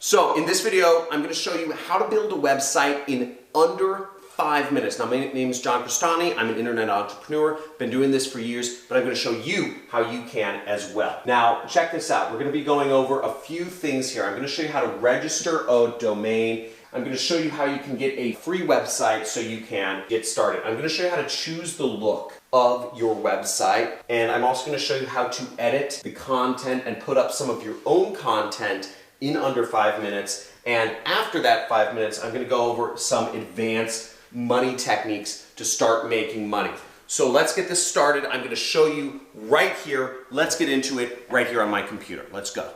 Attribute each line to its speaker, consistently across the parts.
Speaker 1: So in this video, I'm going to show you how to build a website in under 5 minutes. Now, my name is John Crestani. I'm an internet entrepreneur. Been doing this for years, but I'm going to show you how you can as well. Now, check this out. We're going to be going over a few things here. I'm going to show you how to register a domain. I'm going to show you how you can get a free website so you can get started. I'm going to show you how to choose the look of your website, and I'm also going to show you how to edit the content and put up some of your own content in under 5 minutes. And after that 5 minutes, I'm going to go over some advanced money techniques to start making money. So let's get this started. I'm going to show you right here. Let's get into it right here on my computer. Let's go.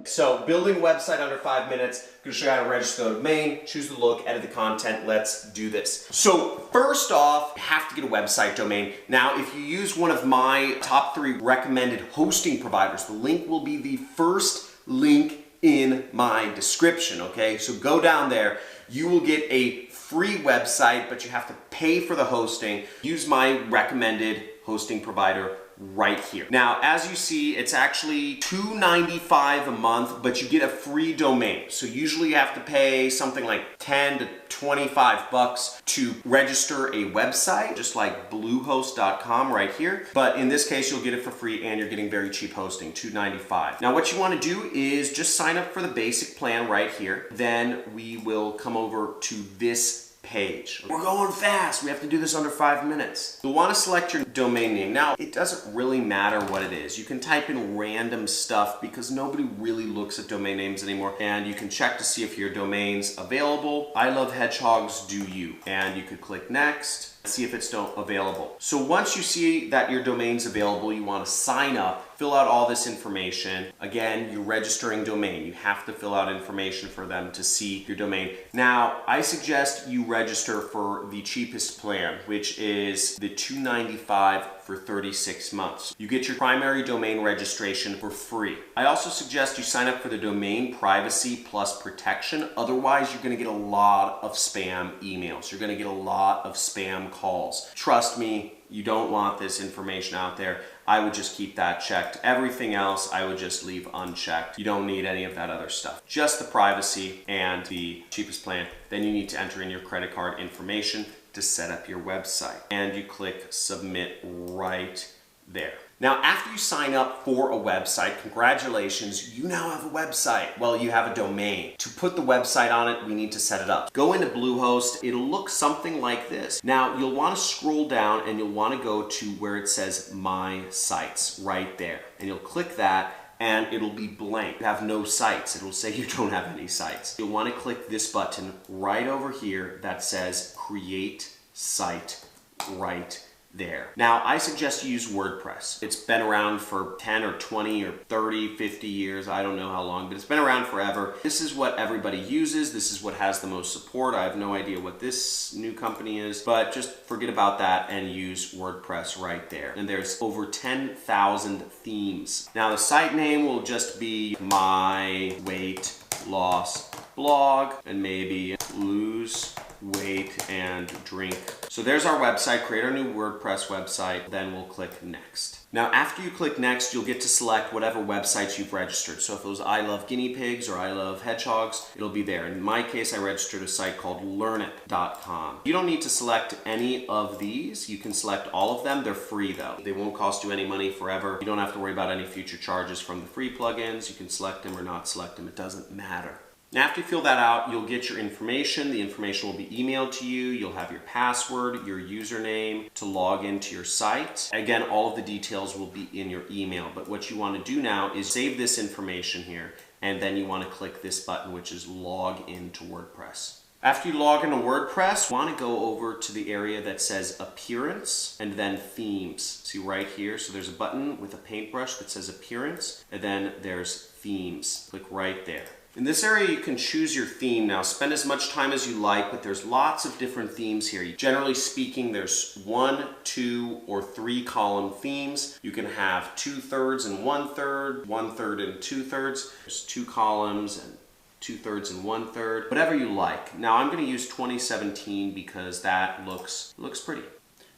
Speaker 1: So building a website under 5 minutes, I'm going to show you how to register the domain, choose the look, edit the content. Let's do this. So first off, you have to get a website domain. Now, if you use one of my top 3 recommended hosting providers, the link will be the first link in my description, okay? So go down there. You will get a free website, but you have to pay for the hosting. Use my recommended hosting provider right here. Now, as you see, it's actually $2.95 a month, but you get a free domain. So usually you have to pay something like 10 to 25 bucks to register a website, just like bluehost.com right here. But in this case, you'll get it for free and you're getting very cheap hosting, $2.95. Now, what you want to do is just sign up for the basic plan right here. Then we will come over to this page. We're going fast. We have to do this under 5 minutes. You'll want to select your domain name. Now, it doesn't really matter what it is. You can type in random stuff because nobody really looks at domain names anymore. And you can check to see if your domain's available. I love hedgehogs, do you? And you could click next. See if it's still available. So once you see that your domain's available, you want to sign up, fill out all this information. Again, you're registering domain. You have to fill out information for them to see your domain. Now, I suggest you register for the cheapest plan, which is the $2.95 for 36 months. You get your primary domain registration for free. I also suggest you sign up for the domain privacy plus protection. Otherwise, you're going to get a lot of spam emails. You're going to get a lot of spam calls. Trust me, you don't want this information out there. I would just keep that checked. Everything else, I would just leave unchecked. You don't need any of that other stuff. Just the privacy and the cheapest plan. Then you need to enter in your credit card information to set up your website. And you click submit right there. Now, after you sign up for a website, congratulations, you now have a website. Well, you have a domain. To put the website on it, we need to set it up. Go into Bluehost. It'll look something like this. Now, you'll want to scroll down and you'll want to go to where it says My Sites right there. And you'll click that and it'll be blank. You have no sites. It'll say you don't have any sites. You'll want to click this button right over here that says Create Site right there. Now, I suggest you use WordPress. It's been around for 10 or 20 or 30, 50 years. I don't know how long, but it's been around forever. This is what everybody uses. This is what has the most support. I have no idea what this new company is, but just forget about that and use WordPress right there. And there's over 10,000 themes. Now, the site name will just be My Weight Loss Blog and maybe Lose Weight and Drink. So there's our website. Create our new WordPress website. Then we'll click next. Now, after you click next, you'll get to select whatever websites you've registered. So if it was I Love Guinea Pigs or I Love Hedgehogs, it'll be there. In my case, I registered a site called learnit.com. You don't need to select any of these. You can select all of them. They're free though. They won't cost you any money forever. You don't have to worry about any future charges from the free plugins. You can select them or not select them. It doesn't matter. After you fill that out, you'll get your information. The information will be emailed to you. You'll have your password, your username to log into your site. Again, all of the details will be in your email. But what you want to do now is save this information here, and then you want to click this button, which is Log into WordPress. After you log into WordPress, you want to go over to the area that says Appearance and then Themes. See right here? So there's a button with a paintbrush that says Appearance, and then there's Themes. Click right there. In this area, you can choose your theme. Now, spend as much time as you like, but there's lots of different themes here. Generally speaking, there's 1, 2, or 3 column themes. You can have 2/3 and 1/3, 1/3 and 2/3. There's 2 columns and 2/3 and 1/3, whatever you like. Now, I'm going to use 2017 because that looks pretty.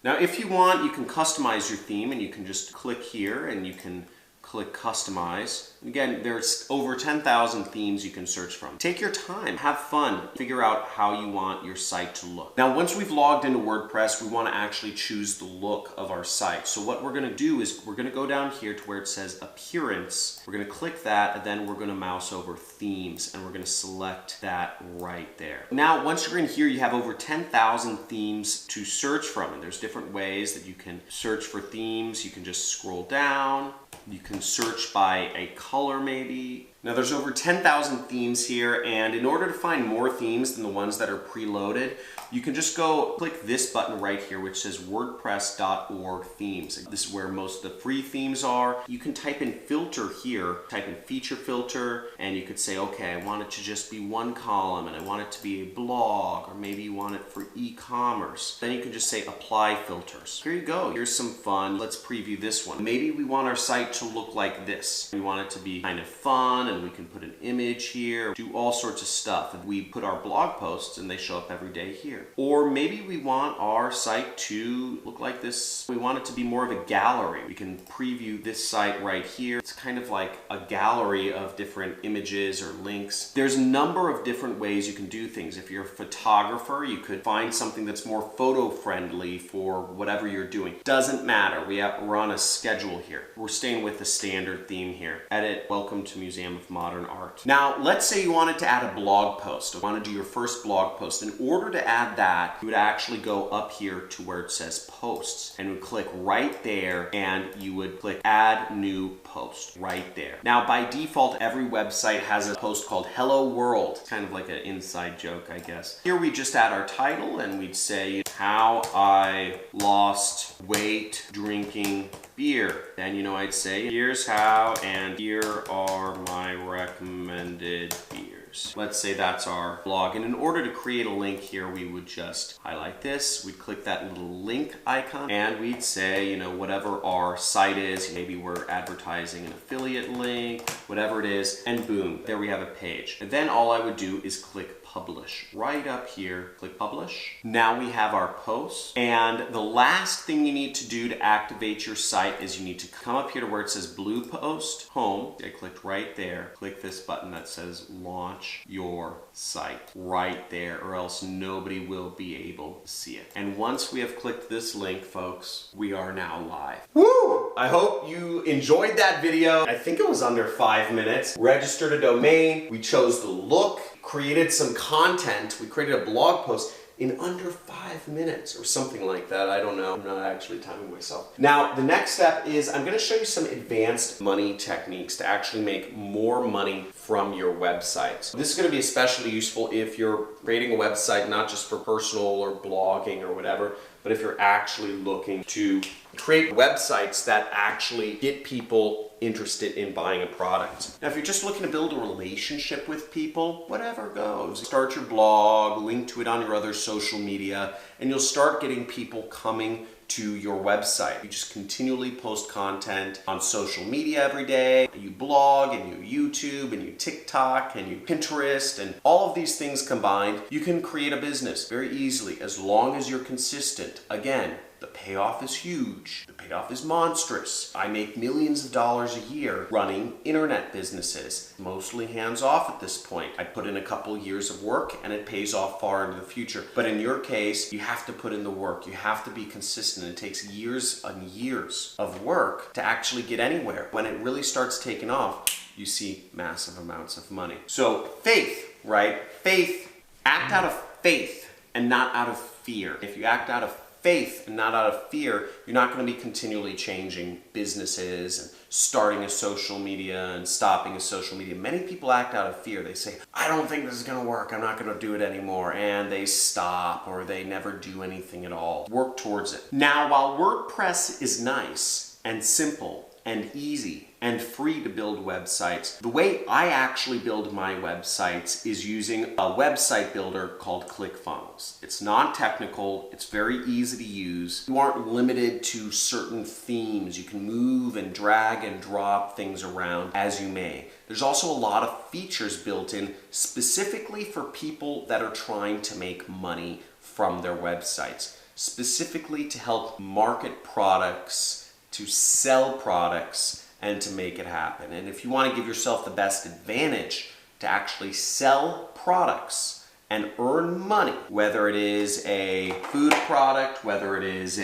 Speaker 1: Now, if you want, you can customize your theme, and you can just click here and you can click customize. Again, there's over 10,000 themes you can search from. Take your time, have fun, figure out how you want your site to look. Now, once we've logged into WordPress, we want to actually choose the look of our site. So what we're going to do is we're going to go down here to where it says appearance. We're going to click that, and then we're going to mouse over themes, and we're going to select that right there. Now, once you're in here, you have over 10,000 themes to search from, and there's different ways that you can search for themes. You can just scroll down. You can search by a color maybe. Now there's over 10,000 themes here, and in order to find more themes than the ones that are preloaded, you can just go click this button right here which says wordpress.org themes. This is where most of the free themes are. You can type in filter here, type in feature filter, and you could say, okay, I want it to just be one column, and I want it to be a blog, or maybe you want it for e-commerce. Then you can just say apply filters. Here you go, here's some fun. Let's preview this one. Maybe we want our site to look like this. We want it to be kind of fun, and we can put an image here, do all sorts of stuff. And we put our blog posts and they show up every day here. Or maybe we want our site to look like this. We want it to be more of a gallery. We can preview this site right here. It's kind of like a gallery of different images or links. There's a number of different ways you can do things. If you're a photographer, you could find something that's more photo friendly for whatever you're doing. Doesn't matter. We're on a schedule here. We're staying with the standard theme here. Edit, welcome to Museum of Modern Art. Now, let's say you wanted to add a blog post. You want to do your first blog post. In order to add that, you would actually go up here to where it says posts, and would click right there, and you would click add new post right there. Now, by default, every website has a post called Hello World. It's kind of like an inside joke, I guess. Here we just add our title, and we'd say how I lost weight drinking beer. Then, I'd say here's how, and here are my recommended beers. Let's say that's our blog, and in order to create a link here, we would just highlight this, we'd click that little link icon, and we'd say, whatever our site is, maybe we're advertising an affiliate link, whatever it is, and boom, there we have a page. And then all I would do is click publish. Right up here, click publish. Now we have our post, and the last thing you need to do to activate your site is you need to come up here to where it says blue post, home. I clicked right there. Click this button that says launch your site right there, or else nobody will be able to see it. And once we have clicked this link, folks, we are now live. Woo! I hope you enjoyed that video. I think it was under 5 minutes. Registered a domain, we chose the look, created some content, we created a blog post in under 5 minutes or something like that. I don't know. I'm not actually timing myself. Now, the next step is I'm going to show you some advanced money techniques to actually make more money from your website. So this is going to be especially useful if you're creating a website not just for personal or blogging or whatever, but if you're actually looking to create websites that actually get people interested in buying a product. Now, if you're just looking to build a relationship with people, whatever goes. Start your blog, link to it on your other social media, and you'll start getting people coming to your website. You just continually post content on social media every day. You blog, and you YouTube, and you TikTok, and you Pinterest, and all of these things combined, you can create a business very easily as long as you're consistent. Again, the payoff is huge. The payoff is monstrous. I make millions of dollars a year running internet businesses, mostly hands-off at this point. I put in a couple years of work and it pays off far into the future. But in your case, you have to put in the work. You have to be consistent. It takes years and years of work to actually get anywhere. When it really starts taking off, you see massive amounts of money. So faith, right? Faith, act out of faith and not out of fear. If you act out of faith and not out of fear, you're not going to be continually changing businesses and starting a social media and stopping a social media. Many people act out of fear. They say, I don't think this is going to work. I'm not going to do it anymore. And they stop, or they never do anything at all. Work towards it. Now, while WordPress is nice and simple and easy and free to build websites, the way I actually build my websites is using a website builder called ClickFunnels. It's non-technical, it's very easy to use. You aren't limited to certain themes. You can move and drag and drop things around as you may. There's also a lot of features built in specifically for people that are trying to make money from their websites. specifically to help market products, to sell products, and to make it happen. And if you want to give yourself the best advantage to actually sell products and earn money, whether it is a food product, whether it is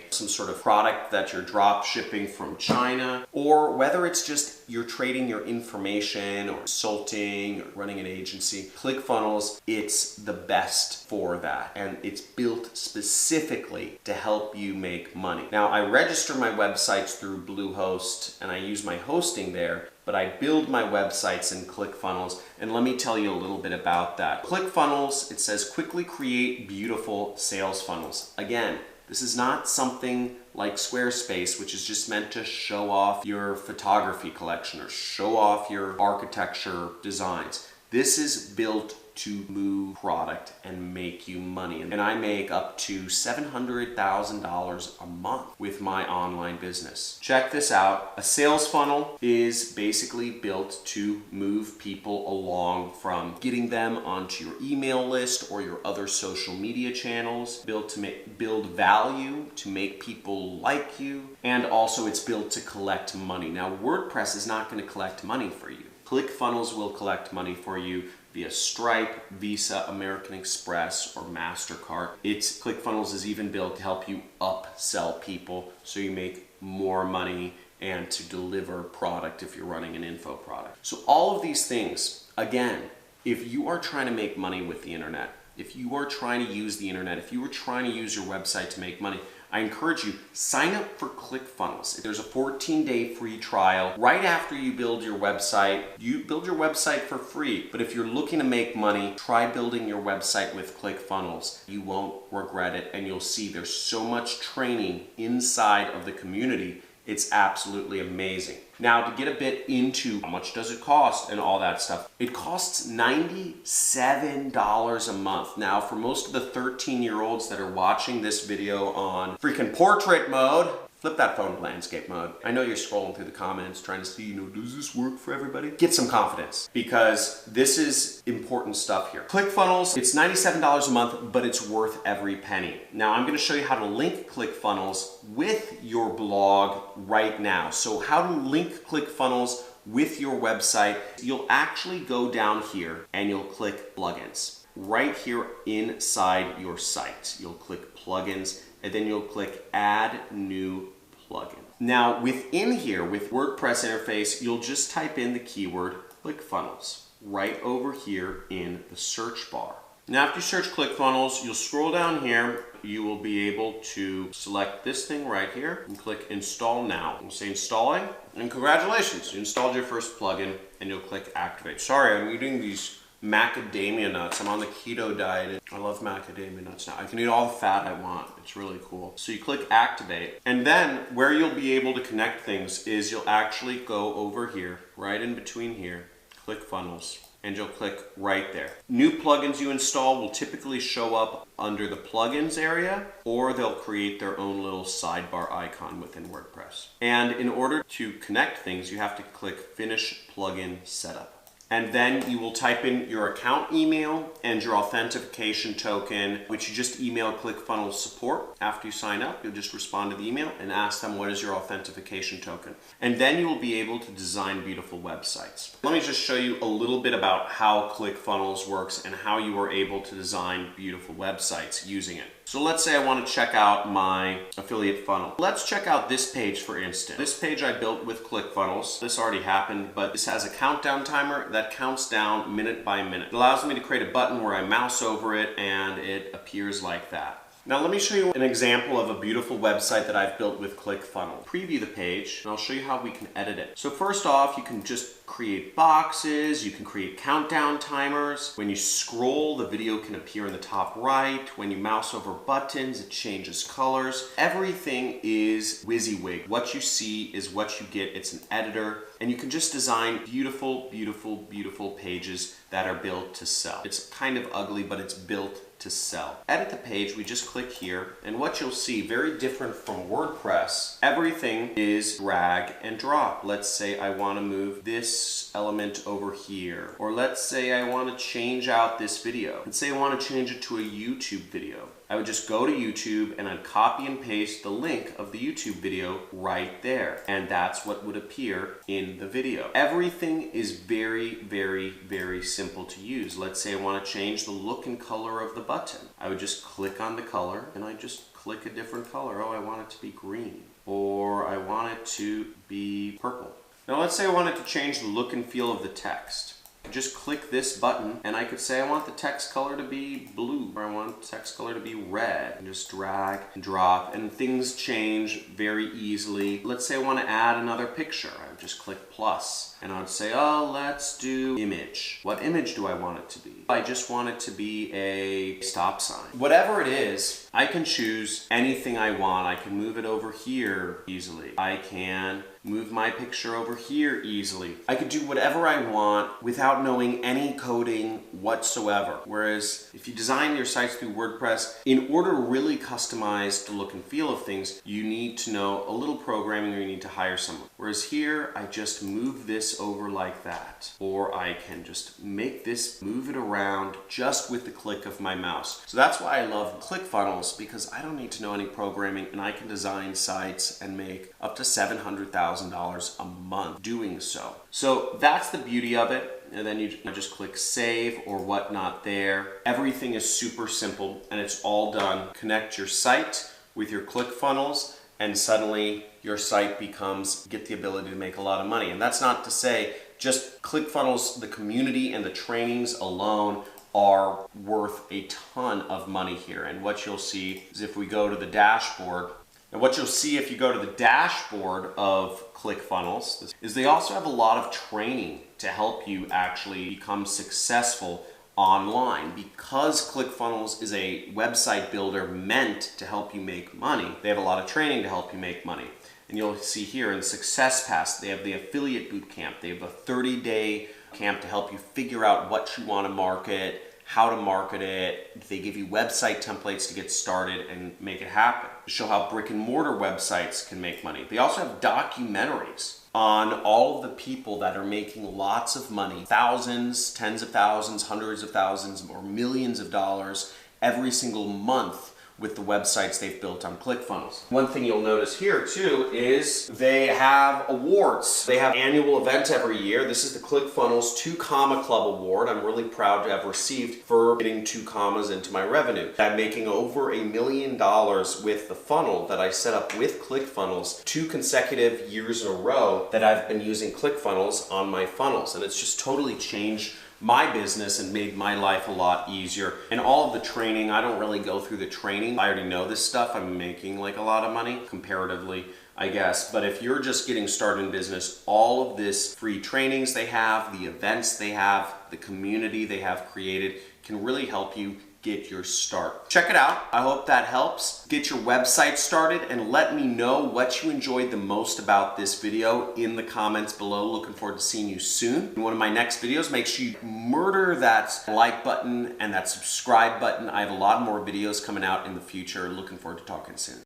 Speaker 1: some sort of product that you're drop shipping from China, or whether it's just you're trading your information or consulting or running an agency, ClickFunnels, it's the best for that. And it's built specifically to help you make money. Now, I register my websites through Bluehost and I use my hosting there, but I build my websites in ClickFunnels, and let me tell you a little bit about that. ClickFunnels, it says quickly create beautiful sales funnels. Again, this is not something like Squarespace, which is just meant to show off your photography collection or show off your architecture designs. This is built to move product and make you money. And I make up to $700,000 a month with my online business. Check this out. A sales funnel is basically built to move people along from getting them onto your email list or your other social media channels, built to build value, to make people like you, and also it's built to collect money. Now, WordPress is not going to collect money for you. ClickFunnels will collect money for you via Stripe, Visa, American Express, or MasterCard. ClickFunnels is even built to help you upsell people so you make more money and to deliver product if you're running an info product. So all of these things, again, if you are trying to make money with the internet, if you are trying to use the internet, if you are trying to use your website to make money, I encourage you, sign up for ClickFunnels. There's a 14-day free trial. Right after you build your website, you build your website for free. But if you're looking to make money, try building your website with ClickFunnels. You won't regret it, and you'll see there's so much training inside of the community. It's absolutely amazing. Now, to get a bit into how much does it cost and all that stuff, it costs $97 a month. Now, for most of the 13-year-olds that are watching this video on freaking portrait mode, flip that phone to landscape mode. I know you're scrolling through the comments trying to see, does this work for everybody? Get some confidence, because this is important stuff here. ClickFunnels, it's $97 a month, but it's worth every penny. Now, I'm gonna show you how to link ClickFunnels with your blog right now. So how to link ClickFunnels with your website, you'll actually go down here and you'll click plugins. Right here inside your site, you'll click plugins, and then you'll click add new plugin. Now within here, with WordPress interface, you'll just type in the keyword ClickFunnels right over here in the search bar. Now after you search ClickFunnels, you'll scroll down here. You will be able to select this thing right here and click install now. You'll say installing, and congratulations, you installed your first plugin, and you'll click activate. Sorry, I'm eating these macadamia nuts. I'm on the keto diet. I love macadamia nuts now. I can eat all the fat I want. It's really cool. So you click activate, and then where you'll be able to connect things is you'll actually go over here, right in between here, ClickFunnels, and you'll click right there. New plugins you install will typically show up under the plugins area, or they'll create their own little sidebar icon within WordPress. And in order to connect things, you have to click finish plugin setup. And then you will type in your account email and your authentication token, which you just email ClickFunnels support. After you sign up, you'll just respond to the email and ask them what is your authentication token. And then you will be able to design beautiful websites. Let me just show you a little bit about how ClickFunnels works and how you are able to design beautiful websites using it. So let's say I want to check out my affiliate funnel. Let's check out this page, for instance. This page I built with ClickFunnels. This already happened, but this has a countdown timer that counts down minute by minute. It allows me to create a button where I mouse over it and it appears like that. Now let me show you an example of a beautiful website that I've built with ClickFunnels. Preview the page and I'll show you how we can edit it. So first off, you can just create boxes, you can create countdown timers. When you scroll, the video can appear in the top right. When you mouse over buttons, it changes colors. Everything is WYSIWYG. What you see is what you get. It's an editor, and you can just design beautiful, beautiful, beautiful pages that are built to sell. It's kind of ugly, but it's built to sell. Edit the page, we just click here, and what you'll see, very different from WordPress, everything is drag and drop. Let's say I want to move this element over here, or let's say I want to change out this video. Let's say I want to change it to a YouTube video. I would just go to YouTube and I'd copy and paste the link of the YouTube video right there. And that's what would appear in the video. Everything is very, very, very simple to use. Let's say I want to change the look and color of the button. I would just click on the color and I just click a different color. Oh, I want it to be green, or I want it to be purple. Now let's say I wanted to change the look and feel of the text. Just click this button and I could say I want the text color to be blue, or I want the text color to be red, and just drag and drop, and things change very easily. Let's say I want to add another picture. I would just click plus and I would say, oh, let's do image. What image do I want it to be? I just want it to be a stop sign. Whatever it is, I can choose anything I want. I can move it over here easily. I can move my picture over here easily. I could do whatever I want without knowing any coding whatsoever. Whereas if you design your sites through WordPress, in order to really customize the look and feel of things, you need to know a little programming, or you need to hire someone. Whereas here, I just move this over like that. Or I can just make this, move it around just with the click of my mouse. So that's why I love ClickFunnels, because I don't need to know any programming and I can design sites and make up to $700,000 a month doing so. So that's the beauty of it. And then you just click save or whatnot there. Everything is super simple and it's all done. Connect your site with your ClickFunnels and suddenly your site get the ability to make a lot of money. And that's not to say just ClickFunnels, the community and the trainings alone are worth a ton of money here. And what you'll see is if we go to the dashboard, and what you'll see if you go to the dashboard of ClickFunnels is they also have a lot of training to help you actually become successful online. Because ClickFunnels is a website builder meant to help you make money, they have a lot of training to help you make money. And you'll see here in SuccessPass, they have the affiliate bootcamp. They have a 30-day camp to help you figure out what you want to market, how to market it. They give you website templates to get started and make it happen. Show how brick and mortar websites can make money. They also have documentaries on all of the people that are making lots of money, thousands, tens of thousands, hundreds of thousands, or millions of dollars every single month with the websites they've built on ClickFunnels. One thing you'll notice here too is they have awards. They have an annual event every year. This is the ClickFunnels 2 Comma Club Award. I'm really proud to have received for getting 2 commas into my revenue. I'm making over $1 million with the funnel that I set up with ClickFunnels 2 consecutive years in a row that I've been using ClickFunnels on my funnels. And it's just totally changed my business and made my life a lot easier. And all of the training, I don't really go through the training. I already know this stuff. I'm making like a lot of money comparatively, I guess. But if you're just getting started in business, all of this free trainings they have, the events they have, the community they have created can really help you get your start. Check it out. I hope that helps. Get your website started and let me know what you enjoyed the most about this video in the comments below. Looking forward to seeing you soon. In one of my next videos, make sure you murder that like button and that subscribe button. I have a lot more videos coming out in the future. Looking forward to talking soon.